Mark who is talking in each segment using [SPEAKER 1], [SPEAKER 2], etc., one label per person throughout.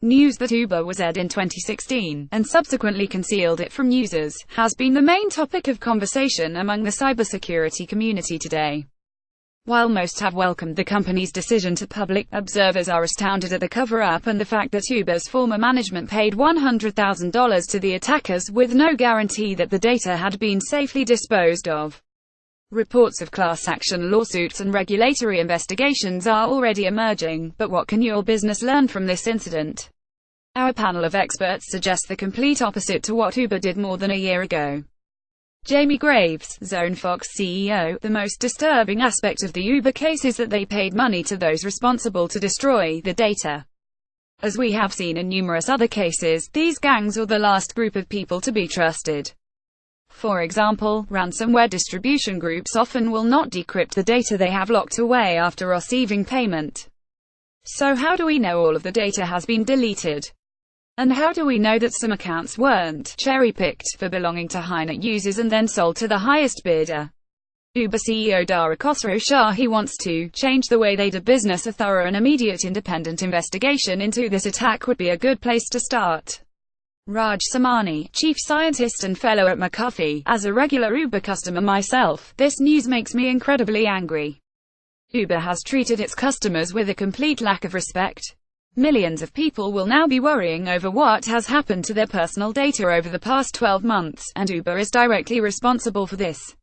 [SPEAKER 1] News that Uber was aired in 2016, and subsequently concealed it from users, has been the main topic of conversation among the cybersecurity community today. While most have welcomed the company's decision to public, observers are astounded at the cover-up and the fact that Uber's former management paid $100,000 to the attackers, with no guarantee that the data had been safely disposed of. Reports of class action lawsuits and regulatory investigations are already emerging, but what can your business learn from this incident? Our panel of experts suggests the complete opposite to what Uber did more than a year ago. Jamie Graves, ZoneFox CEO: the most disturbing aspect of the Uber case is that they paid money to those responsible to destroy the data. As we have seen in numerous other cases, these gangs are the last group of people to be trusted. For example, ransomware distribution groups often will not decrypt the data they have locked away after receiving payment. So how do we know all of the data has been deleted? And how do we know that some accounts weren't cherry-picked for belonging to high-net users and then sold to the highest bidder? Uber CEO Dara Khosrowshahi wants to change the way they do business. A thorough and immediate independent investigation into this attack would be a good place to start. Raj Samani, chief scientist and fellow at McAfee: as a regular Uber customer myself, this news makes me incredibly angry. Uber has treated its customers with a complete lack of respect. Millions of people will now be worrying over what has happened to their personal data over the past 12 months, and Uber is directly responsible for this.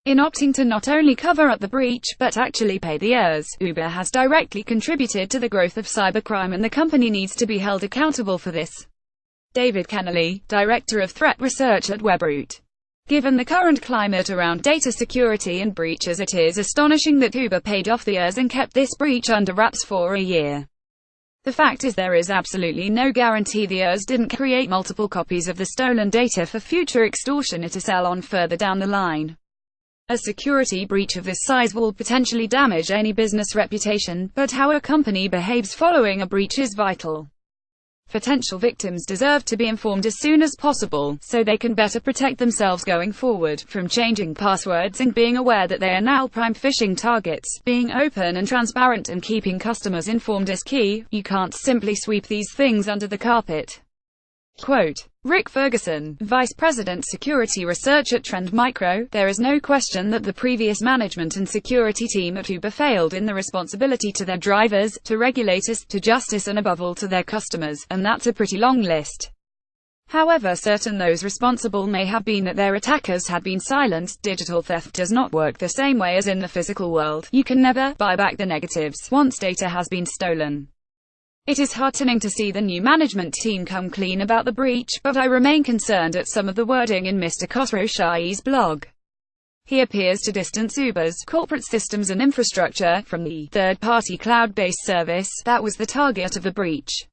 [SPEAKER 1] In opting to not only cover up the breach, but actually pay the heirs, Uber has directly contributed to the growth of cybercrime, and the company needs to be held accountable for this. David Kennelly, director of threat research at Webroot: given the current climate around data security and breaches, it is astonishing that Uber paid off the heirs and kept this breach under wraps for a year. The fact is, there is absolutely no guarantee the heirs didn't create multiple copies of the stolen data for future extortion to sell on further down the line. A security breach of this size will potentially damage any business reputation, but how a company behaves following a breach is vital. Potential victims deserve to be informed as soon as possible, so they can better protect themselves going forward, from changing passwords and being aware that they are now prime phishing targets. Being open and transparent and keeping customers informed is key. You can't simply sweep these things under the carpet. Quote, Rick Ferguson, Vice President Security Research at Trend Micro: there is no question that the previous management and security team at Uber failed in the responsibility to their drivers, to regulators, to justice, and above all to their customers, and that's a pretty long list. However certain those responsible may have been that their attackers had been silenced. Digital theft does not work the same way as in the physical world. You can never buy back the negatives once data has been stolen. It is heartening to see the new management team come clean about the breach, but I remain concerned at some of the wording in Mr. Khosrowshahi's blog. He appears to distance Uber's corporate systems and infrastructure from the third-party cloud-based service that was the target of the breach.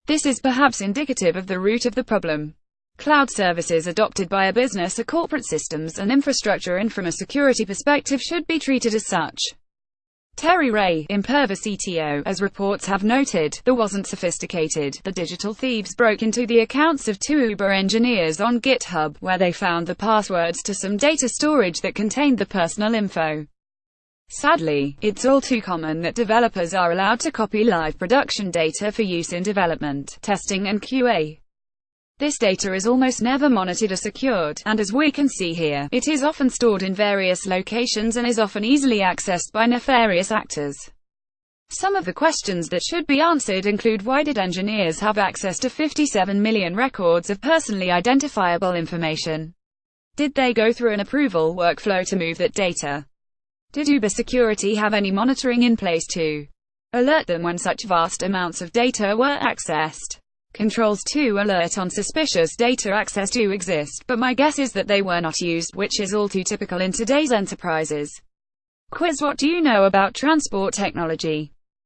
[SPEAKER 1] This is perhaps indicative of the root of the problem. Cloud services adopted by a business are corporate systems and infrastructure, and from a security perspective should be treated as such. Terry Ray, Imperva CTO: as reports have noted, there wasn't sophisticated. The digital thieves broke into the accounts of 2 Uber engineers on GitHub, where they found the passwords to some data storage that contained the personal info. Sadly, it's all too common that developers are allowed to copy live production data for use in development, testing, and QA. This data is almost never monitored or secured, and as we can see here, it is often stored in various locations and is often easily accessed by nefarious actors. Some of the questions that should be answered include: why did engineers have access to 57 million records of personally identifiable information? Did they go through an approval workflow to move that data? Did Uber security have any monitoring in place to alert them when such vast amounts of data were accessed? Controls to alert on suspicious data access do exist, but my guess is that they were not used, which is all too typical in today's enterprises. Quiz: what do you know about transport technology?